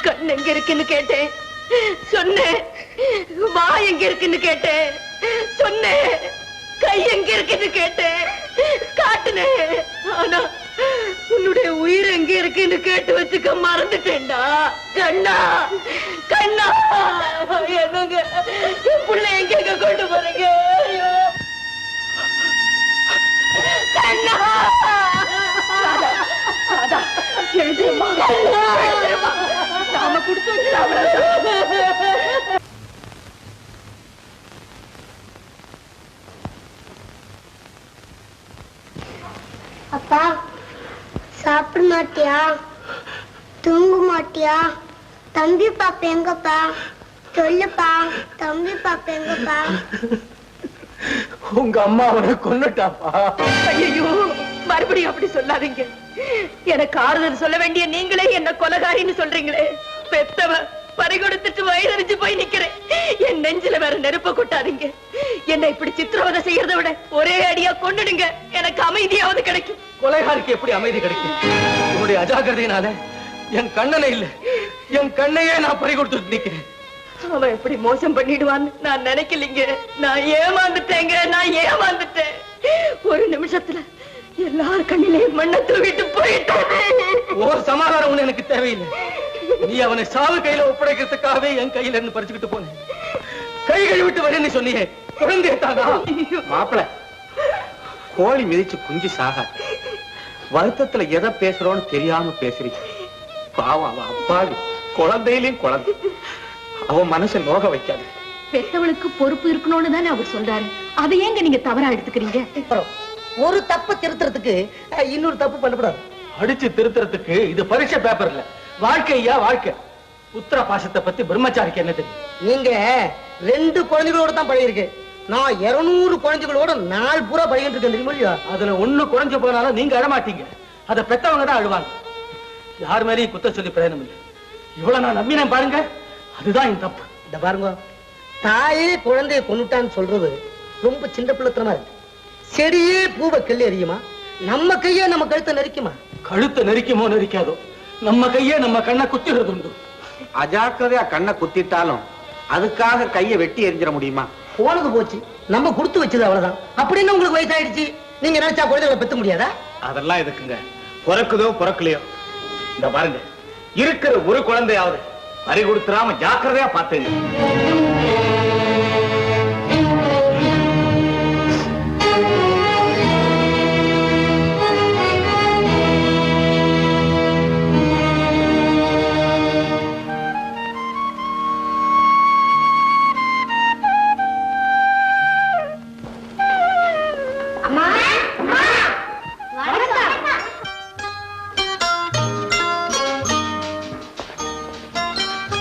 கண் எங்க இருக்குன்னு கேட்டேன், சொன்னேன். வாய் எங்க இருக்குன்னு கேட்டேன், சொன்னேன். கை எங்க இருக்குன்னு கேட்டேன், காட்டுனேன். ஆனா உன்னுடைய உயிர் எங்க இருக்குன்னு கேட்டு வச்சுக்க மறந்துட்டேன்டா. கண்ணா, கண்ணா, என்னங்க என் புள்ள எங்க கொண்டு போறீங்க? கண்ணா, எழுதுமா, நாம கொடுத்து வச்சு. அப்பா, சாப்பிட மாட்டியா? தூங்க மாட்டியா? தம்பி பாப்பா எங்கப்பா? சொல்லுப்பா, தம்பி பாப்பா எங்கப்பா? உங்க அம்மா அவனை கொன்னுட்டாப்பா. ஐயோ, மறுபடியும் அப்படி சொல்லாதீங்க. எனக்கு ஆறுதல் சொல்ல வேண்டிய நீங்களே என்ன கொலைகாரின்னு சொல்றீங்களே. பெத்தவ பறி கொடுத்துட்டு வயிறறிஞ்சு போய் நிக்கிறேன். என் நெஞ்சில வேற நெருப்ப கொட்டாதீங்க. என்னை இப்படி சித்திரவதை செய்யறதை விட ஒரே அடியா கொன்னுடுங்க, எனக்கு அமைதியாவது கிடைக்கும். கொலைகாரிக்கு எப்படி அமைதி கிடைக்கும்? உன்னுடைய அஜாக்கிரதையினால என் கண்ணனை இல்ல, என் கண்ணையே நான் பறி கொடுத்துட்டு நிக்கிறேன். அவன் எப்படி மோசம் பண்ணிடுவான்னு நான் நினைக்கலீங்க. நான் ஏமாந்துட்டேங்க, நான் ஏமாந்துட்டேன். ஒரு நிமிஷத்துல எல்லார் கண்ணிலையும் மண்ணை தூவிட்டு போயிட்டேன். ஒரு சமாதானம் ஒண்ணு எனக்கு தேவையில்லை. நீ அவனை சாவு கையில ஒப்படைக்கிறதுக்காகவே என் கையில இருந்து பறிச்சுக்கிட்டு போனேன். கை கழுவிட்டு வரேன்னு சொன்னியே, குழந்தையத்தானா? மாப்பிள, கோழி மிதிச்சு குஞ்சு சாக வருத்தத்துல எதை பேசுறோன்னு தெரியாம பேசுறீங்க. பாவம், அவன் அப்பாவி, குழந்தையிலையும் குழந்தை. அவன் மனசை நோக வைக்காது. பெத்தவளுக்கு பொறுப்பு இருக்கணும்னு தானே அவர் சொல்றாரு. அதை ஏங்க நீங்க தவறா எடுத்துக்கிறீங்க? ஒரு தப்பு திருத்துறதுக்கு இன்னொரு தப்பு பண்ணக்கூடாது. அடிச்சு திருத்துறதுக்கு இது பரீட்சை பேப்பர் இல்ல, வாழ்க்கையா வாழ்க்கை. புத்திர பாசத்தை பத்தி பிரம்மச்சாரிக்கு என்ன தெரியும்? நீங்க 2 குழந்தைகளோட தான் பழகிருக்கு. நான் 200 குழந்தைகளோட நாள் பூரா பழகிட்டு இருக்கேன், தெரியுமா இல்லையா? அதுல ஒண்ணு குறைஞ்சு போனாலும் நீங்க அழமாட்டீங்க, அதை பெத்தவங்க தான் அழுவாங்க. யார் மேலேயும் குத்த சொல்லி பிரயோஜனம் இல்லை. இவ்வளவு நான் நம்பினேன் பாருங்க, அதுதான் என் தப்பு. இந்த பாருங்க, தாயே குழந்தைய கொண்டுட்டான்னு சொல்றது ரொம்ப சின்ன பிள்ளைத்தனமா இருக்கு. செடியே பூவை கிள்ளி எறியுமா? நம்ம கையே நம்ம கழுத்தை நெரிக்குமா? கழுத்தை நெரிக்குமோ நெரிக்காதோ, நம்ம கையே நம்ம கண்ணை குத்திடுறது உண்டு. அஜாக்கிரதையா கண்ணை குத்திட்டாலும் அதுக்காக கையை வெட்டி எரிஞ்சிட முடியுமா? போனது போச்சு, நம்ம கொடுத்து வச்சது அவ்வளவுதான். அப்படின்னு உங்களுக்கு வயசாயிடுச்சு, நீங்க நினைச்சா குழந்தைகளை பெற்ற முடியாதா? அதெல்லாம் எதுக்குங்க? பிறக்குதோ பிறக்கலையோ, இந்த பாருங்க, இருக்கிற ஒரு குழந்தையாவது பறி கொடுத்துறாம ஜாக்கிரதையா பாத்துங்க.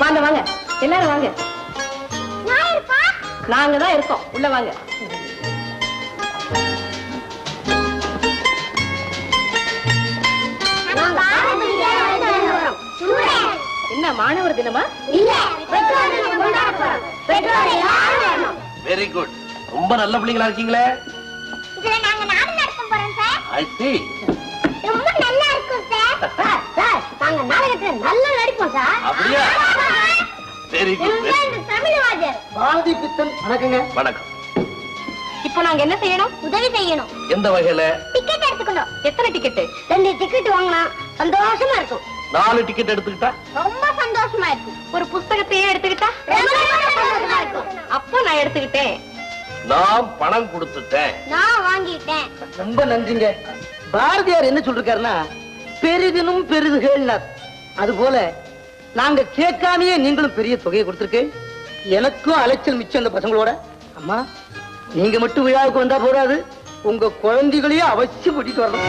வாங்க வாங்க, எல்லாரும் வாங்க. நாங்க தான் இருக்கோம், உள்ள வாங்க. என்ன மாணவர் தினமா? வெரி குட், ரொம்ப நல்ல பிள்ளைங்களா இருக்கீங்களே. ரொம்ப நல்லா இருக்கும் சார். சார், நாங்க நாடகத்துல நல்லா நடிப்போம் சார். அப்படியா? Very good. தமிழ் வாத்தியார் பாரதி பித்தன், வணக்கங்க. வணக்கம். இப்போ நாங்க என்ன செய்யணும்? உதவி செய்யணும். எந்த வகையில? டிக்கெட் எடுத்துக்கணும். எத்தனை டிக்கெட்? 2 டிக்கெட் வாங்கினா சந்தோஷமா இருக்கும். 4 டிக்கெட் எடுத்துக்கிட்டா ரொம்ப சந்தோஷமா இருக்கும். ஒரு புஸ்தகத்தையே எடுத்துக்கிட்டா ரொம்ப சந்தோஷமா இருக்கும். அப்போ நான் எடுத்துக்கிட்டேன். நான் பணம் கொடுத்துட்டேன். நான் வாங்கிட்டேன். ரொம்ப நன்றிங்க. பாரதியார் என்ன சொல்றாருன்னா, பெரிதினும் பெரிதுகள்னார். அது போல நாங்க கேட்காமையே நீங்களும் பெரிய தொகையை கொடுத்திருக்கேன். எனக்கும் அலைச்சல் மிச்சம் அந்த பசங்களோட. அம்மா, நீங்க மட்டும் விழாவுக்கு வந்தா போறாது, உங்க குழந்தைகளையும் அவசியம் கூட்டிட்டு வரணும்.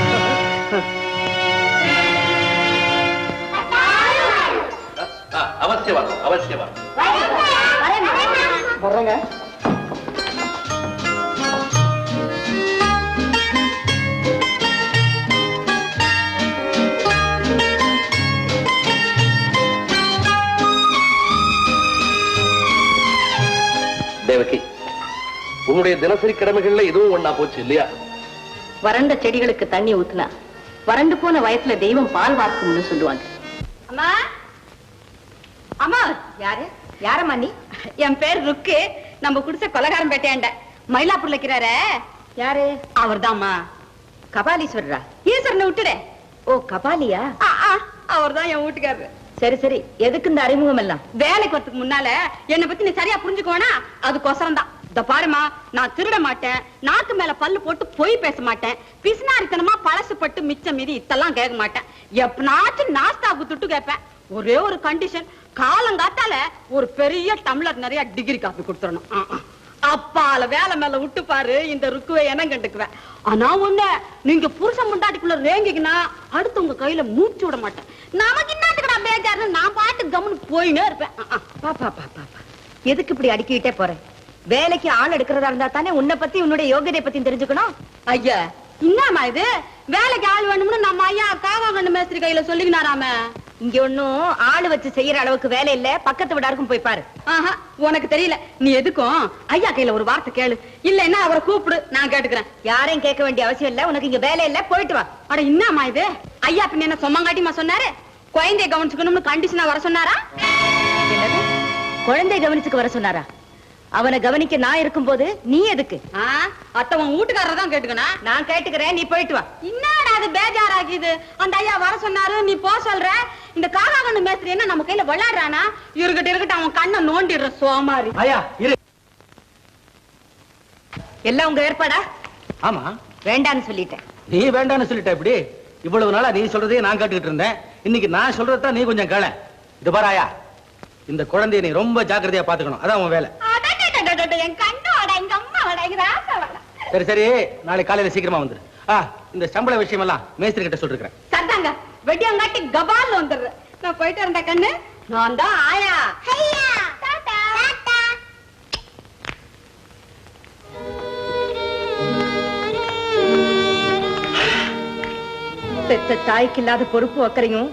அவசியம் அவசியம் வர்றேங்க. தேவகி, உங்களுடைய தினசரி கடமைகள்ல இதுவும் ஒண்ணா போச்சு இல்லையா? வறண்ட செடிகளுக்கு தண்ணி ஊத்துனா வறண்டு போன வயசுல தெய்வம் பால் வார்க்கும்னு சொல்லுவாங்க. அம்மா, அம்மா யாரு யாரம்மா நீ? என் பேர் ருக்கு. நம்ம குடிசை கொலகாரம் பேட்டையாண்ட மயிலாப்பூர்ல இருக்கிறாரே யாரு? அவர்தாம்மா. கபாலீஸ்வரரா? ஈஸ்வரனை விட்டுடே. ஓ கபாலியா? அவர்தான் என் வீட்டுக்காரரு. சரி சரி, எதுக்கு இந்த அறிமுகம் எல்லாம்? வேலைக்கு வரதுக்கு முன்னால என்னை பத்தி நீ சரியா புரிஞ்சுக்கோனா அதுக்கோசரம் தான். இந்த பாருமா, நான் திருட மாட்டேன், நாக்கு மேல பல்லு போட்டு பொய் பேச மாட்டேன், பிசுனாரித்தனமா பழசு பட்டு மிச்சம் மீறி இதெல்லாம் கேட்க மாட்டேன். எப்பனாச்சும் நாஸ்தாவுக்கு துட்டு கேட்பேன். ஒரே ஒரு கண்டிஷன், காலங்காத்தால ஒரு பெரிய டம்ளர் நிறைய டிகிரி காபி கொடுத்துடணும். அப்பால வேலை மேல விட்டு பாரு, இந்த ருக்குவை என்ன கண்டுக்குவேன். ஆனா ஒண்ணு, நீங்க புருஷன் முண்டாட்டிக்குள்ள ரேங்கிங்கன்னா அடுத்து உங்க கையில மூச்சு விட மாட்டேன். நமக்கு என்னத்துக்கு நான் பேஜாரு, நான் பாட்டு கம்முன்னு போயினே இருப்பேன். பாப்பா பாப்பா, எதுக்கு இப்படி அடிக்கிட்டே போறேன்? வேலைக்கு ஆள் எடுக்கிறதா இருந்தா தானே உன்னை பத்தி உன்னுடைய யோகியதை பத்தி தெரிஞ்சுக்கணும். ஐயா என்னமா இது, வேலைக்கு ஆள் வேணும்னு நம்ம ஐயா காவாங்கண்ணு மேஸ்திரி கையில சொல்லிக்கினாராம. இங்க ஒன்னும் ஆளு வச்சு செய்யற அளவுக்கு வேலை இல்ல, பக்கத்து விடாருக்கும் போய் பாரு. உனக்கு தெரியல, நீ எதுக்கும் ஐயா கையில ஒரு வார்த்தை கேளு, இல்லன்னா அவரை கூப்பிடு, நான் கேட்டுக்கிறேன். யாரையும் கேட்க வேண்டிய அவசியம் இல்ல, உனக்கு இங்க வேலை இல்ல, போயிட்டு வா. அட என்னமா இது, ஐயா பின்ன என்ன சொம்மங்காட்டிமா சொன்னாரு? குழந்தைய கவனிச்சுக்கணும்னு கண்டிஷனா வர சொன்னாரா? குழந்தைய கவனிச்சுக்க வர சொன்னாரா? அவனை கவனிக்க நான் இருக்கும் போது நீ எதுக்கு? அத்தவன் வீட்டுக்காரர் தான் கேட்டுக்கணும். நான் கேட்டுக்கிறேன், நீ போயிட்டு வா. என்னடா அது பேஜாராக்கிது, அந்த ஐயா வர சொன்னாரு நீ போ சொல்ற. இந்த காகாகண்ணு மேஸ்திரி என்ன நம்ம கையில விளையாடுறானா? இருக்கட்டும் அவன் கண்ணை நோண்டிடுற சோமாரி. ஐயா இரு. எல்லாம் உங்க ஏற்பாடா? ஆமா. வேண்டான்னு சொல்லிட்டேன். நீ வேண்டான்னு சொல்லிட்ட எப்படி? இவ்வளவு நாளா நீ சொல்றதே நான் கேட்டுக்கிட்டு இருந்தேன். இன்னைக்கு நான் சொல்றதான் நீ கொஞ்சம் கேள. இது பாராயா, இந்த குழந்தைய நீ ரொம்ப ஜாக்கிரதையா பாத்துக்கணும், அதான் உன் வேலை. சரி சரி, நாளை காலையில சீக்கிரமா வந்துரு. இந்த சம்பள விஷயம் எல்லாம் மேஸ்திரி கிட்ட சொல்லிருக்கேன். சத்தாங்க வெட்டியங்காட்டி கபால் வந்துடுற. நான் போயிட்டு இருந்த கண்ணு, நான் தான் ஆயா. பெத்த தாய்க்கு இல்லாத பொறுப்பு அக்கறையும்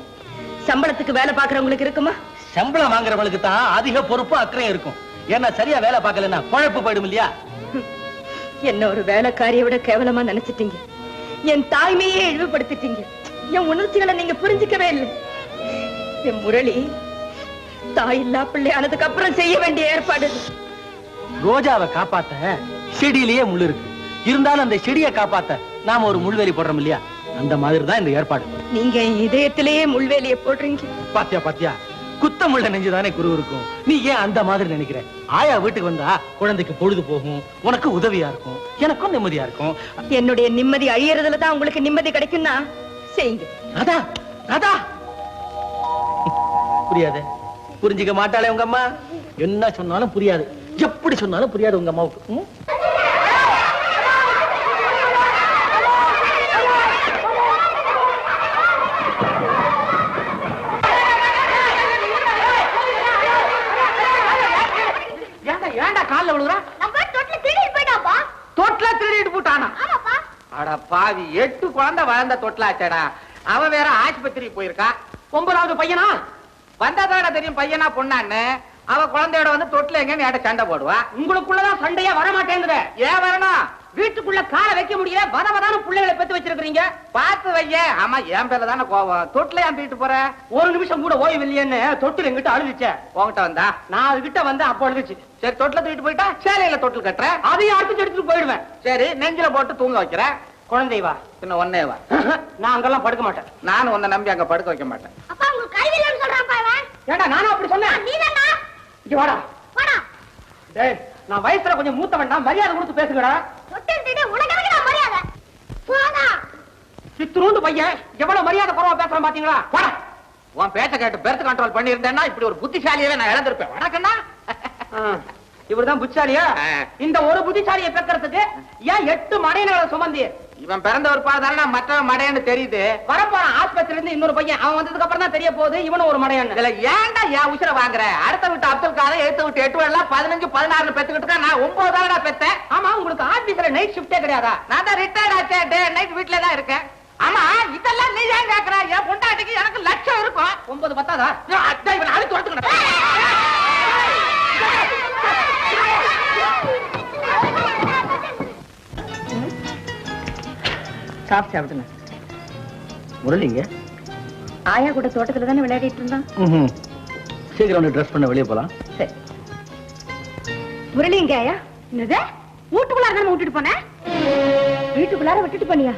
சம்பளத்துக்கு வேலை பாக்குறவங்களுக்கு இருக்குமா? சம்பளம் வாங்குறவங்களுக்கு தான் அதிக பொறுப்பு அக்கறையும் இருக்கும். ஏன்னா சரியா வேலை பார்க்கலன்னா குழப்பு போயிடும் இல்லையா? என்ன ஒரு வேலைக்காரியை விட கேவலமா நினைச்சிட்டீங்க. என் தாய்மையே இழிவுபடுத்திட்டீங்க. என் உணர்ச்சிகளை நீங்க புரிஞ்சுக்கவே இல்லை. என் முரளி தாய் இல்லா பிள்ளையானதுக்கு அப்புறம் செய்ய வேண்டிய ஏற்பாடு. ரோஜாவை காப்பாத்த செடியிலேயே முள் இருக்கு, இருந்தாலும் அந்த செடியை காப்பாத்த நாம ஒரு முள்வேலி போடுறோம் இல்லையா? அந்த மாதிரி தான் இந்த ஏற்பாடு. நீங்க இதயத்திலேயே முள்வேலியை போடுறீங்க. பாத்தியா பாத்தியா, குத்தமுள்ள நெஞ்சுதானே குரு இருக்கும். நீ ஏன் அந்த மாதிரி நினைக்கிற? ஆயா வீட்டுக்கு வந்தா குழந்தைக்கு பொழுது போகும், உனக்கு உதவியா இருக்கும், எனக்கும் நிம்மதியா இருக்கும். என்னுடைய நிம்மதி அழியறதுல தான் உங்களுக்கு நிம்மதி கிடைக்கும்னா செய்யுங்க. ராதா ராதா, புரியாது, புரிஞ்சுக்க மாட்டாளே உங்க அம்மா. என்ன சொன்னாலும் புரியாது, எப்படி சொன்னாலும் புரியாது உங்க அம்மாவுக்கு. பாவி 8 குழந்தை வளர்ந்த தொட்டிலாச்சடா. அவன் வேற ஆஸ்பத்திரிக்கு போயிருக்கா. 9வது பையனா வந்தாதான தெரியும் பையனா பொண்ணான்னு. அவ குழந்தையோட வந்து தொட்டில எங்க நேட சண்டை போடுவா. உங்களுக்குள்ளதான் சண்டையா வர மாட்டேங்குது. ஏன் வரணும்? வீட்டுக்குள்ள காலை வைக்க முடியல, வதவதான பிள்ளைகளை பெத்து வச்சிருக்கீங்க. பார்த்து வைய. ஆமா, என் பேர்ல தானே கோவம். தொட்டில ஏன் தூக்கிட்டு போற? ஒரு நிமிஷம் கூட ஓய்வு இல்லையேன்னு தொட்டில் எங்கிட்ட அழுதுச்சே. உங்ககிட்ட வந்தா நான் அதுகிட்ட வந்து அப்போ அழுதுச்சு. சரி, தொட்டில தூக்கிட்டு போயிட்டா சேலையில தொட்டில் கட்டுற, அதையும் அடுத்து எடுத்துட்டு போயிடுவேன். சரி, நெஞ்சில போட்டு தூங்க வைக்கிறேன். குழந்தை வா, பின்ன ஒன்னே வா. நான் அங்கெல்லாம் படுக்க மாட்டேன். நானும் உன்னை நம்பி அங்க படுக்க வைக்க மாட்டேன். அப்பா உங்க கல்வியிலன்னு சொல்றான் பாரு. ஏண்டா நானும் அப்படி சொன்னேன்? நீதானா? இங்க வாடா. வாடா. டேய், நான் வயசுல கொஞ்சம் மூத்தவன் தான், மரியாதை கொடுத்து பேசுங்கடா. தொட்டிட்டு உனக்கு எதுக்கு மரியாதை? போடா. சித்ரூண்டு பையன் எவ்வளவு மரியாதை குறைவா பேசுறான் பாத்தீங்களா? வாடா. உன் பேச்ச கேட்டு பெர்த் கண்ட்ரோல் பண்ணி இருந்தேன்னா இப்படி ஒரு புத்திசாலியவே நான் இழந்திருப்பேன். வணக்கண்ணா. இவர்தான் புத்திசாலியா? இந்த ஒரு புத்திசாலியை பெக்கிறதுக்கு ஏன் 8 மடையனை சுமந்தி? இவன் பிறந்த ஒரு பாதாரண மற்றவன் மடையன்னு தெரியுது. வரப்போறான் ஆஸ்பத்திரில இருந்து இன்னொரு பையன். அவன் வந்ததுக்கு அப்புறம் தான் தெரிய போகுது இவனும் ஒரு மடையன். இதுல ஏன்டா ஏன் உசுர வாங்குற? அடுத்த விட்டு அப்துல் காதர், எடுத்து விட்டு 8 எல்லாம் 15 16 பெத்துக்கிட்டு நான் 9 தானடா பெத்தேன். ஆமா, உங்களுக்கு ஆபீஸ்ல நைட் ஷிஃப்டே கிடையாதா? நான் தான் ரிட்டையர்ட் ஆச்சே, டே நைட் வீட்ல தான் இருக்கேன். ஆமா, இதெல்லாம் நீ ஏன் கேக்குற? என் பொண்டாட்டிக்கு எனக்கு லட்சம் இருக்கும். 9 பத்தாதா? அட்டை இவன் அழுத்து வரத்துக்கணும். சாப்பிடுங்க. முரளிங்க ஆயா கூட தோட்டத்துல தானே விளையாடிட்டு இருந்தான். சீக்கிரம் ட்ரெஸ் பண்ண வெளியே போலாம். சரி. முரளி எங்கயா? என்னது? வீட்டுக்குள்ளார நம்ம விட்டுட்டு போனேன். வீட்டுக்குள்ளார விட்டுட்டு போனியா?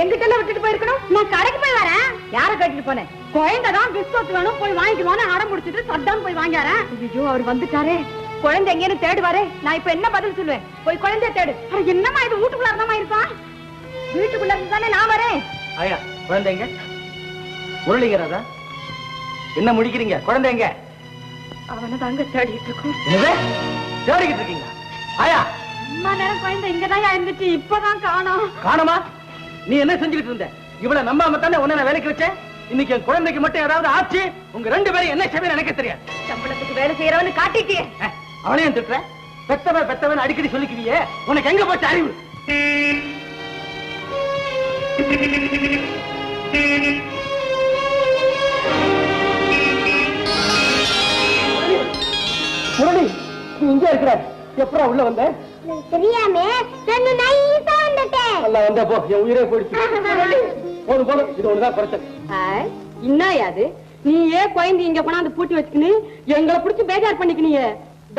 எங்கிட்ட எல்லாம் விட்டுட்டு போயிருக்கணும். நான் கடைக்கு போய் வரேன். யார கேட்டுட்டு போனேன்? குழந்தைதான் பிஸ்கட் வேணும் போய் வாங்கிக்குவானு அடம் முடிச்சிட்டு சட்டான் போய் வாங்காரேன். ஐயோ அவர் வந்துட்டாரே. குழந்தை எங்கேன்னு தேடுவாரே. நான் இப்ப என்ன பதில் சொல்லுவேன்? போய் குழந்தைய தேடு. என்னமா இது வீட்டுக்குள்ளார தான் இருப்பான்? வீட்டுக்குள்ள இருந்து தானே நான் வரேன். ஆயா குழந்தைங்க முரளிங்கிறதா என்ன முடிக்கிறீங்க? குழந்தைங்க அவனை தாங்க தேடிட்டு இருக்கோம். தேடிக்கிட்டு இருக்கீங்க? ஆயா அம்மா நேரம் குழந்தை இங்கதான் இருந்துச்சு. இப்பதான் காணோம். காணுமா? நீ என்ன செஞ்சுக்கிட்டு இருந்த? இவ்வளவு நம்பாம தானே உன்னை நான் வேலைக்கு வச்சேன். இன்னைக்கு என் குழந்தைக்கு மட்டும் ஏதாவது ஆச்சு உங்க 2 பேரும் என்ன செய்வேன் எனக்கு தெரியாது. சம்பளத்துக்கு வேலை செய்யறவன்னு காட்டிட்டியே. அவனையும் திட்டுற? பெத்தவன் அடிக்கடி சொல்லிக்குவியே. உனக்கு எங்க போச்சு அறிவு? முரளி நீ இங்க இருக்கிற? எப்படா உள்ள வந்த? தெரியாம நான் நைஸா வந்துட்டேன். நல்லா வந்தா போ, என் உயிரே போயிடுச்சு. போதும் இது ஒண்ணுதான் பிரச்சனை. என்னயாது நீ ஏன் குழந்தை இங்க கொண்டாந்து பூட்டி வச்சுக்கினு எங்களை புடிச்சு பேஜார் பண்ணிக்கினியே?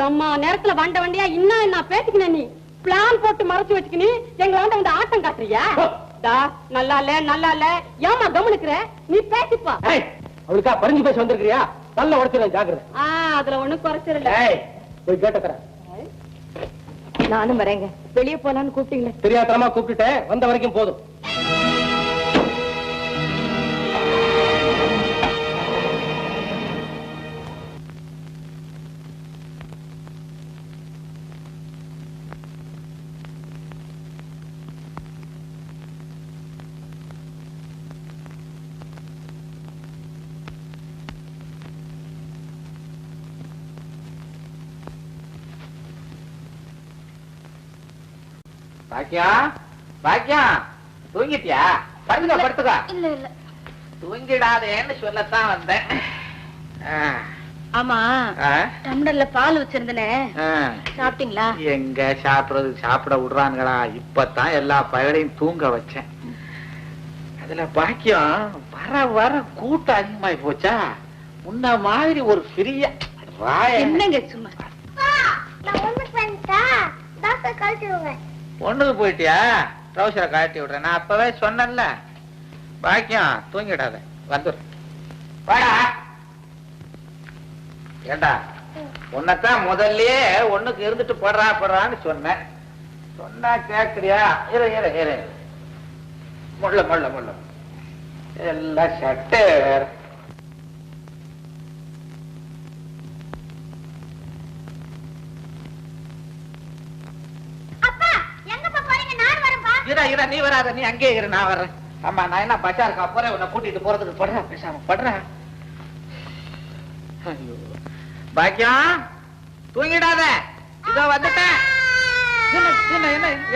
தம்மா நேரத்துல வண்டியா இன்னும் என்ன பேசிக்கின? நீ பிளான் போட்டு மறைச்சு வச்சுக்கினு எங்களை வந்து ஆட்டம் காட்டுறியா? நல்லா இல்ல ஏமா கவனிக்கிற? நீ பேசிப்பா. அவளுக்கா பறிஞ்சு பேச வந்திருக்கிறியா? நல்ல உடச்சிடலாம் ஜாக்கிரதை. அதுல ஒண்ணும் குறைச்சிடல. போய் கேட்டுக்கிறேன். நானும் வரேங்க. வெளியே போலான்னு கூப்பிட்டீங்களே. தெரியாதனமா கூப்பிட்டுட்டேன். வந்த வரைக்கும் போதும். பாக்கியா தூங்கிட்டியா? படுத்துக்கா. இல்ல தூங்கிடாதேன்னு சொல்லத்தான் வந்தேன். ஆமா டம்ளர்ல பால் வச்சிருந்தனே சாப்பிட்டீங்களா? எங்க சாப்பிட விடுறாங்களா? இப்பதான் எல்லா பயலையும் தூங்க வச்சேன். அதுல பாக்கியம் வர கூட்டம் அதிகமாயி போச்சா? முன்ன மாதிரி ஒரு பெரிய என்னங்க சும்மா ஒண்ணுக்கு போயிட்டியா? ட்ரௌசரை கழட்டி விடுறேன். நான் அப்பவே சொன்னேன்ல. பாக்கியம் தூங்கிடாத, வந்துரு. வாடா. ஏண்டா உன்னத்தான் முதல்லயே ஒண்ணுக்கு இருந்துட்டு போடுறான்னு சொன்னேன். சொன்னா கேக்குறியா? இரு முள்ள எல்லாம் சட்டை வேற. இரு நீ வராத, நீ அங்கே இரு, நான் வர்றேன். ஆமா நான் என்ன பஜாருக்கா போறேன் உன்னை கூட்டிட்டு போறதுக்கு? படுறா பேசாம படுறா. ஐயோ பாக்கியம் தூங்கிடாத, இதோ வந்துட்டேன்.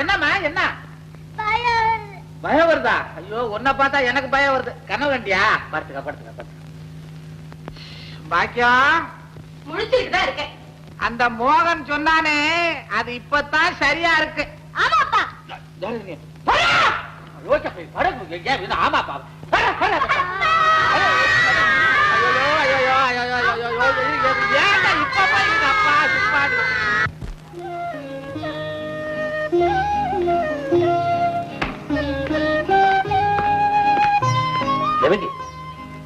என்னம்மா என்ன பயம் வருதா? ஐயோ உன்னை பார்த்தா எனக்கு பயம் வருது. கனவு கண்டியா? படுத்துக்க. பாக்கியம் முழிச்சுட்டு தான் இருக்கேன். அந்த மோகன் சொன்னானே அது இப்பதான் சரியா இருக்கு. ஆமாப்பா.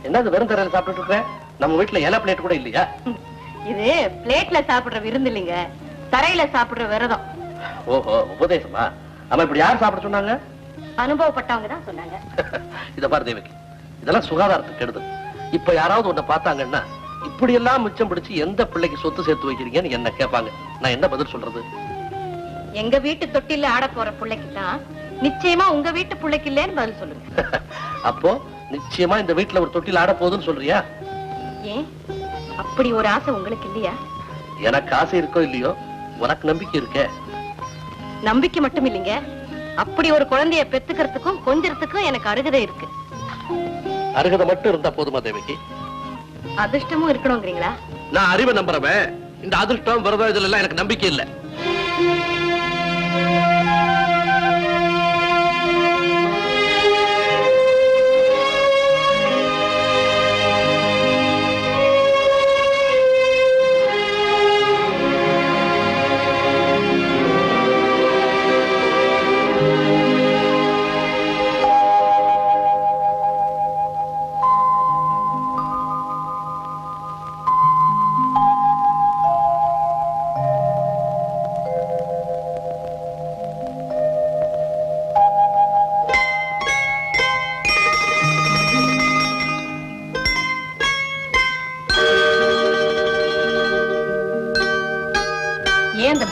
என்னது வெறும் தரையில சாப்பிட்டு இருக்க? நம்ம வீட்டுல இலை பிளேட் கூட இல்லையா? இது பிளேட்ல சாப்பிடுற விருந்து இல்லைங்க, தரையில சாப்பிடுற விரதம். ஓஹோ உபதேசமா? ஆமா இப்படி யார் சாப்பிட சொன்னாங்க? அனுபவப்பட்டவங்க தான் சொன்னாங்க. இத பாரு தேவகி, இதெல்லாம் சுகாதாரத்துக்கு கெடுதல். இப்ப யாராவது உன்னை பார்த்தாங்கன்னா இப்படி எல்லாம் மிச்சம் பிடிச்சு எந்த பிள்ளைக்கு சொத்து சேர்த்து வைக்கிறீங்கன்னு என்ன கேட்பாங்க. நான் என்ன பதில் சொல்றது? எங்க வீட்டு தொட்டில ஆட போற பிள்ளைக்கு தான் நிச்சயமா உங்க வீட்டு பிள்ளைக்கு இல்லன்னு பதில் சொல்லுங்க. அப்போ நிச்சயமா இந்த வீட்டுல ஒரு தொட்டில் ஆட போகுதுன்னு சொல்றியா? ஏன் அப்படி ஒரு ஆசை உங்களுக்கு இல்லையா? எனக்கு ஆசை இருக்கோ இல்லையோ, உனக்கு நம்பிக்கை இருக்கே. நம்பிக்கை மட்டும் இல்லைங்க, அப்படி ஒரு குழந்தைய பெத்துக்கிறதுக்கும் கொஞ்சறதுக்கும் எனக்கு அருகதை இருக்கு. அருகதை மட்டும் இருந்தா போதுமா தேவகி? அதிர்ஷ்டமும் இருக்கணும்ங்கிறீங்களா? நான் அறிவை நம்புறவன். இந்த அதிர்ஷ்டம் விரதம் இதுல எல்லாம் எனக்கு நம்பிக்கை இல்லை.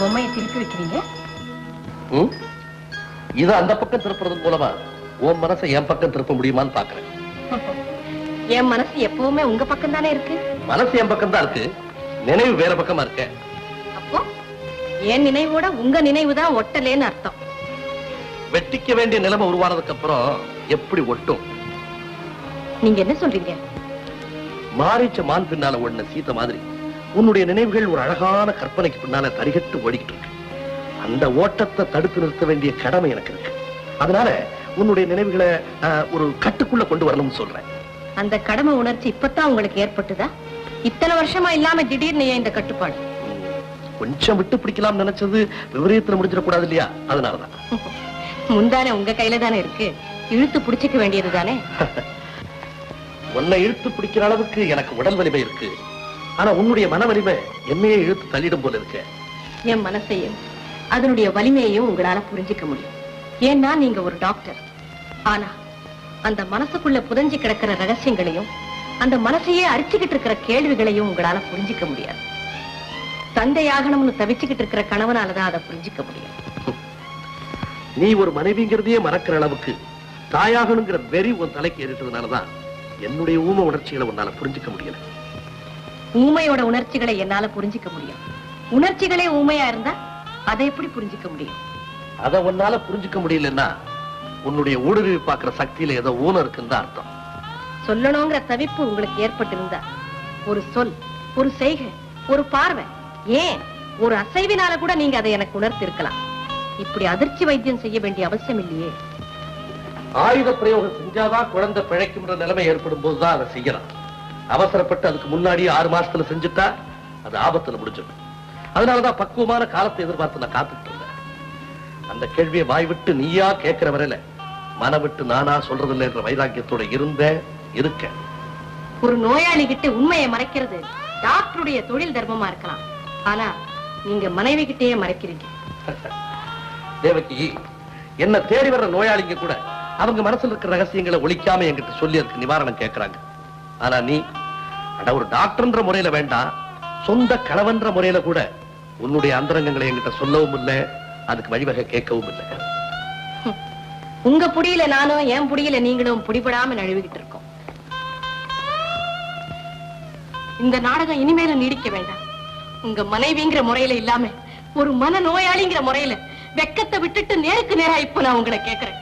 பொம்மையை திருப்பி வைக்கிறீங்க? இது அந்த பக்கம் திருப்புறது மூலமா உன் மனசை என் பக்கம் திருப்ப முடியுமான்னு பாக்குறேன். என் மனசு எப்பவுமே உங்க பக்கம் தானே இருக்கு. மனசு என் பக்கம் தான் இருக்கு, நினைவு வேற பக்கமா இருக்க. அப்போ என் நினைவோட உங்க நினைவு தான் ஒட்டலேன்னு அர்த்தம். வெட்டிக்க வேண்டிய நிலைமை உருவானதுக்கு அப்புறம் எப்படி ஒட்டும்? நீங்க என்ன சொல்றீங்க? மாறிச்ச மான் பின்னால ஓடின சீத்த மாதிரி உன்னுடைய நினைவுகள் ஒரு அழகான கற்பனைக்கு பின்னால தரிகட்டு ஓடிக்கிட்டு இருக்கு. அந்த ஓட்டத்தை தடுத்து நிறுத்த வேண்டிய கடமை எனக்கு இருக்கு. அதனால உன்னுடைய நினைவுகளை ஒரு கட்டுக்குள்ள கொண்டு வரணும்னு சொல்றேன். அந்த கடமை உணர்ச்சி இப்பதான் உங்களுக்கு ஏற்பட்டுதா? இத்தனை வருஷமா இல்லாம திடீர்னு இந்த கட்டுப்பாடு? கொஞ்சம் விட்டு பிடிக்கலாம் நினைச்சது விபரீதத்துல முடிஞ்சிடக்கூடாது இல்லையா? அதனாலதான். முந்தானே உங்க கையில தானே இருக்கு, இழுத்து பிடிச்சிக்க வேண்டியது தானே. உன்னை இழுத்து பிடிக்கிற அளவுக்கு எனக்கு உடல் வலிமை இருக்கு. ஆனா உன்னுடைய மன வலிமை என்னையே இழுத்து தள்ளிடும் போல இருக்கு. என் மனசையும் அதனுடைய வலிமையையும் உங்களால புரிஞ்சிக்க முடியும். ஏன்னா நீங்க ஒரு டாக்டர். ஆனா அந்த மனசுக்குள்ள புதஞ்சு கிடக்கிற ரகசியங்களையும் அந்த மனசையே அரிச்சுக்கிட்டு இருக்கிற கேள்விகளையும் உங்களால புரிஞ்சிக்க முடியாது. தந்தையாகணும்னு தவிச்சுக்கிட்டு இருக்கிற கணவனாலதான் அதை புரிஞ்சிக்க முடியும். நீ ஒரு மனைவிங்கிறதையே மறக்கிற அளவுக்கு தாயாகணுங்கிற வெறி உன் தலைக்கு ஏறிட்டதுனாலதான் என்னுடைய ஊம உணர்ச்சிகளை உன்னால புரிஞ்சிக்க முடியல. ஊமையோட உணர்ச்சிகளை என்னால புரிஞ்சிக்க முடியும். உணர்ச்சிகளே ஊமையா இருந்தா அதை எப்படி புரிஞ்சிக்க முடியும்? அதை உன்னால புரிஞ்சிக்க முடியலன்னா உன்னுடைய ஊடுருவி பார்க்கிற சக்தியில ஏதோ ஊனம் இருக்குன்னு தான் அர்த்தம். சொல்லணுங்கிற தவிப்பு உங்களுக்கு ஏற்பட்டிருந்தா ஒரு சொல், ஒரு செய்கை, ஒரு பார்வை, ஏன் ஒரு அசைவினால கூட நீங்க அதை எனக்கு உணர்த்தி இருக்கலாம். இப்படி அதிர்ச்சி வைத்தியம் செய்ய வேண்டிய அவசியம் இல்லையே. ஆயுத பிரயோகம் செஞ்சாதான் குழந்தை பிழைக்கும்ன்ற நிலைமை ஏற்படும் போதுதான் அதை செய்யலாம். அவசரப்பட்டு அதுக்கு முன்னாடி 6 மாசத்துல செஞ்சுட்டா அது ஆபத்துல முடிஞ்சிடும். அதனாலதான் பக்குவமான காலத்தை எதிர்பார்த்து நான் காத்துட்டு இருந்தேன். அந்த கேள்வியை வாய் விட்டு நீயா கேட்கிற வரையில மன விட்டு நானா சொல்றதில்லை என்ற வைராக்கியத்தோட இருக்க. ஒரு நோயாளி கிட்ட உண்மையை மறைக்கிறது டாக்டருடைய தொழில் தர்மமா இருக்கலாம். ஆனா நீங்க மனைவி கிட்டேயே மறைக்கிறீங்க. தேவகி, என்ன தேடி வர்ற நோயாளிங்க கூட அவங்க மனசுல இருக்கிற ரகசியங்களை ஒழிக்காம என்கிட்ட சொல்லி அதுக்கு நிவாரணம் கேட்கறாங்க. ஆனா நீ ஒரு டாக்டர்ன்ற முறையில வேண்டாம், சொந்த கணவன்ற முறையில கூட உன்னுடைய அந்தரங்கங்களை என்கிட்ட சொல்லவும் இல்லை, அதுக்கு வழிவகை கேட்கவும் இல்லை. உங்க புடியில நானும் என் புடியில நீங்களும் புடிபடாம நழுவிக்கிட்டு இருக்கோம். இந்த நாடகம் இனிமேலும் நீடிக்க வேண்டாம். உங்க மனைவிங்கிற முறையில இல்லாம ஒரு மன நோயாளிங்கிற முறையில வெக்கத்தை விட்டுட்டு நேருக்கு நேரா இப்ப நான் உங்களை கேட்கிறேன்.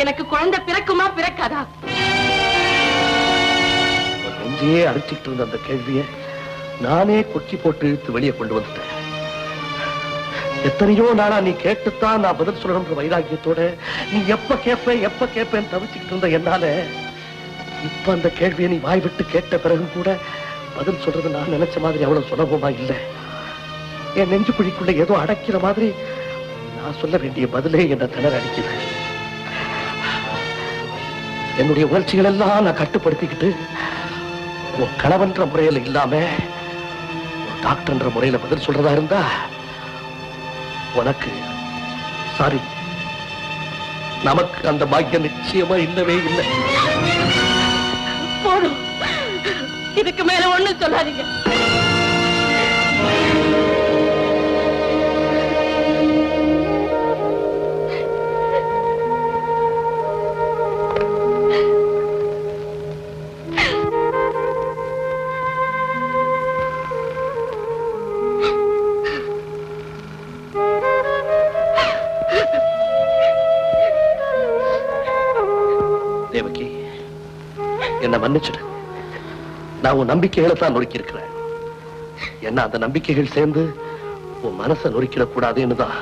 எனக்கு குழந்தை பிறக்குமா பிறக்காதா? நெஞ்சையே அடிச்சுட்டு இருந்த அந்த கேள்வியை நானே கொச்சி போட்டு இழுத்து வெளியே கொண்டு வந்துட்டேன். எத்தனையோ நாளா நீ கேட்டுத்தான் நான் பதில் சொல்லணும்ன்ற வைராக்கியத்தோட நீ எப்ப கேட்பேன்னு தவிச்சுக்கிட்டு இருந்த என்னால இப்ப அந்த கேள்வியை நீ வாய் விட்டு கேட்ட பிறகு கூட பதில் சொல்றது நான் நினைச்ச மாதிரி அவ்வளவு சுலபமா இல்லை. என் நெஞ்சு குழிக்குள்ள ஏதோ அடைக்கிற மாதிரி நான் சொல்ல வேண்டிய பதிலே என்ன திணற அடிக்குது. என்னுடைய உணர்ச்சிகள் எல்லாம் நான் கட்டுப்படுத்திக்கிட்டு உன் கணவன்ற முறையில இல்லாம டாக்டர்ன்ற முறையில பதில் சொல்றதா இருந்தா உனக்கு சாரி, நமக்கு அந்த பாக்கியம் நிச்சயமா இல்லவே இல்லை. போதும், இதுக்கு மேல ஒண்ணு சொல்லாதீங்க. தேவகி, என்ன மன்னிச்சிடு. நான் உன் நம்பிக்கைகளை தான் நொறுக்கி இருக்கிறேன். என்ன அந்த நம்பிக்கைகள் சேர்ந்து உன் மனசை நொறுக்கிடக்கூடாதுன்னு தான்